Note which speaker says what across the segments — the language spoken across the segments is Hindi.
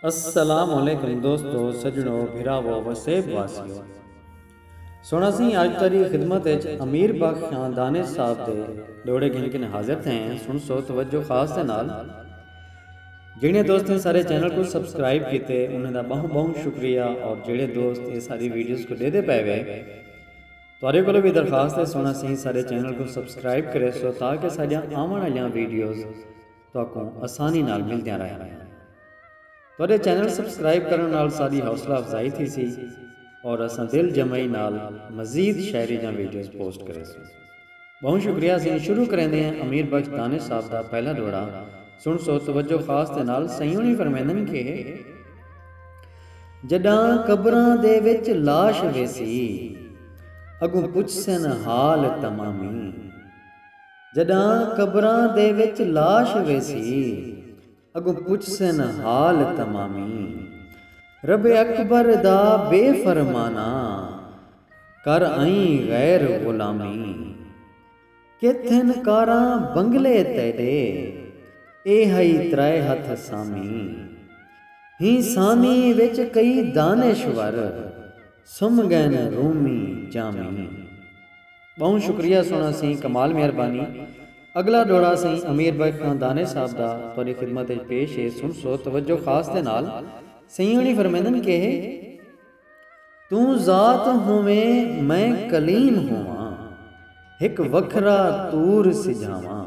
Speaker 1: अस्सलामुअलैकुम दोस्तों सजनों भिरावो वसेब वासियों सोना सी आज तारी खिदमत अमीर बख्श खानदाने साहब दे लोड़े गिन गिन हाजिर थे सुन सो तवज्जो खास दे नाल जिन्हें दोस्त ने सारे चैनल को सब्सक्राइब किए उन्हें दा बहुत बहुत शुक्रिया और जेड़े दोस्त ये सारी वीडियोस को दे पे वे तुहारे कोलों भी दरखास्त है सोना सी सारे चैनल को सब्सक्राइब करे सो ताकि साडियां आवन वालियां वीडियोस तुहानू आसानी नाल मिलदियां रहन। थोड़े चैनल सब्सक्राइब करने नाल सारी हौसला अफजाई थी सी और असा दिल जमई नाल मजीद शायरी या वीडियोस पोस्ट करे सो बहुत शुक्रिया। से शुरू करेंगे हैं अमीर बख्श दाने साहब का पहला जोड़ा सुन सो तवज्जो खास दे नाल सयूनी फरमांदन के जडां कबरां दे विच लाश वेसी अगों पुछसन हाल तमामी। जडां कबरां दे विच लाश वेसी अगों पुछसन हाल तमामी। रब अकबर दा बेफरमाना कर आई गैर गुलामी। किथन कारां बंगले तेरे ए हई त्रै हथ सामी। ही सामी विच कई दानिशवर सुम गैन रूमी जामी। बहुत शुक्रिया सोना सी कमाल मेहरबानी। अगला डोड़ा सही अमीर बख्श खानदाने साहब दा तुहाडी खिदमत विच पेश है सुन सो तवज्जो खास दे नाल सयूनी फरमांदन के तू जात होवें मैं कलीम होवां एक वखरा तूर सिझावां।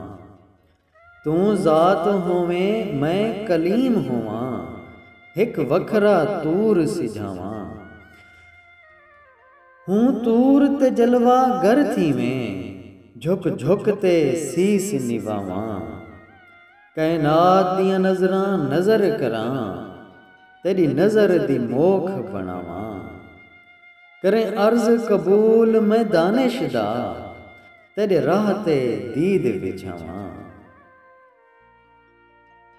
Speaker 1: तू जात होवें मैं कलीम होवां एक वखरा तूर सिझावां। हूँ तूर ते जलवा गर थीवें झुक झुक ते सीस निवावां। कैनात दियां नजरां नजर करां तेरी नजर दी मोख बनावां। करें अर्ज कबूल मैं दानिश दा तेरे राह ते दीद बिछावां।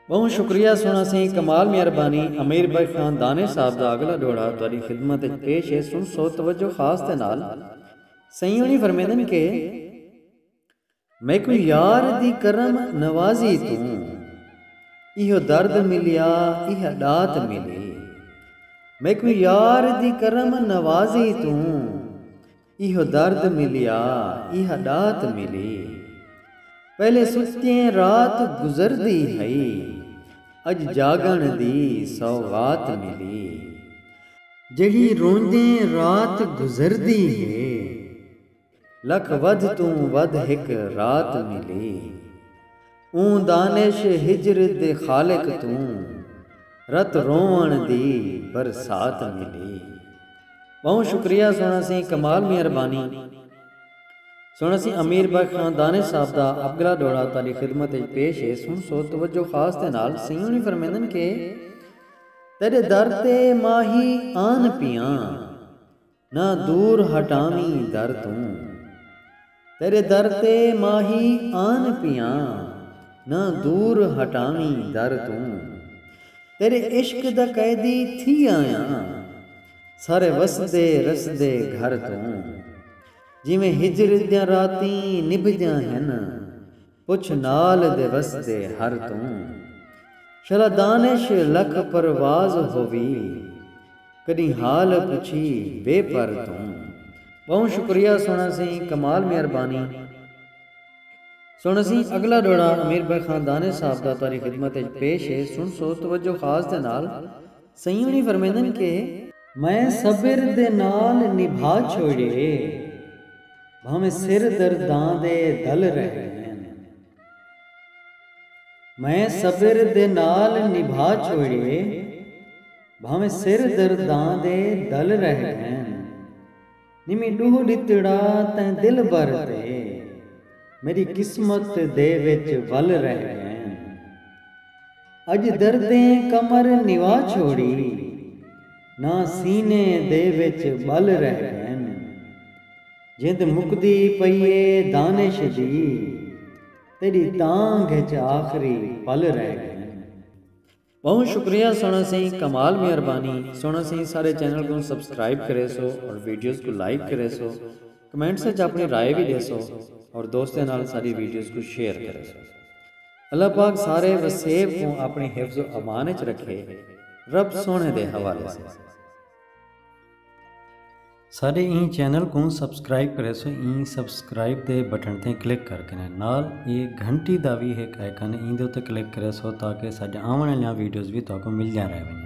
Speaker 1: बहुत शुक्रिया सोना सी कमाल मेहरबानी। अमीर बख्श खानदाने साहब दा अगला डोड़ा तुहाडी खिदमत विच पेश है सुन सो तवज्जो खास दे नाल सयूनी फरमांदन के मैं कोई यार दी करम नवाजी तू इहो दर्द मिलिया इह डात मिली। मैं कोई यार दी करम नवाजी तू इहो दर्द मिलिया इह डात मिली। पहले सुत्ते रात गुजरदी हई अज जागण दी सौगात मिली। जड़ी रोंदे रात गुजरदी है लख वध तू वध हिक रात मिली। ऊं दानिश हिजर दे खालिक तू रत रोवण दी बरसात मिली। बहुत शुक्रिया सोना सी कमाल मेहरबानी। सोना सी अमीर बख्श खानदाने साहब दा अगला डोड़ा तारी खिदमत विच पेश है सुन सो तवज्जो खास दे नाल सयूनी फरमांदन के तेरे दर ते माही आन पियां ना दूर हटावी दर तू। तेरे दर ते माही आन पियां ना दूर हटावी दर तू। तेरे इश्क दा कैदी थी आया सारे वसदे रसदे घर तू। जिवें हिजर दियां राती निभदियां हन पुछ नाल दे वसदे हर तू। शला दानिश लख परवाज होवी कदी हाल पुछी बेपर तू। बहुत शुक्रिया सोना सी कमाल मेहरबानी। सोना सी अगला डोड़ा अमीर बख्श खानदाने साहब दा तुहाडी खिदमत विच पेश है सुन सो तवज्जो खास दे नाल सयूनी फरमांदन के मैं सबर दे नाल निभा छोड़े भावें सिर दर्दां दे दल रहन। मैं सबर दे नाल निभा छोड़े भावें सिर दर्दां दे दल रहन। निमी डूह दितड़ा तैं दिल भर ते मेरी किस्मत दे विच वल रह गए। अज दर्दें कमर निवा छोड़ी ना सीने दे विच बल रह गए। जिंद मुकदी पईए दानिश दी तेरी तांग च आखरी पल रह गए। बहुत शुक्रिया सोना सी कमाल मेहरबानी। सोना सी सारे चैनल को सब्सक्राइब करे सो और वीडियोस को लाइक करे सो कमेंट्स में अपनी राय भी दे सो और दोस्तों नाल सारी वीडियोस को शेयर करे सो। अल्लाह पाक सारे वसेब को अपने हिफ्ज़ अमान च रखे रब सोने दे हवाले से। साडे ई चैनल को सबसक्राइब करे सो ई सबसक्राइब दे बटन ते क्लिक करके नाल ये घंटी दा भी एक आइकन इंदे उत्ते क्लिक करे सो ताकि साडे आने वाली वीडियोज़ भी तुहानू मिल जा रहे हैं।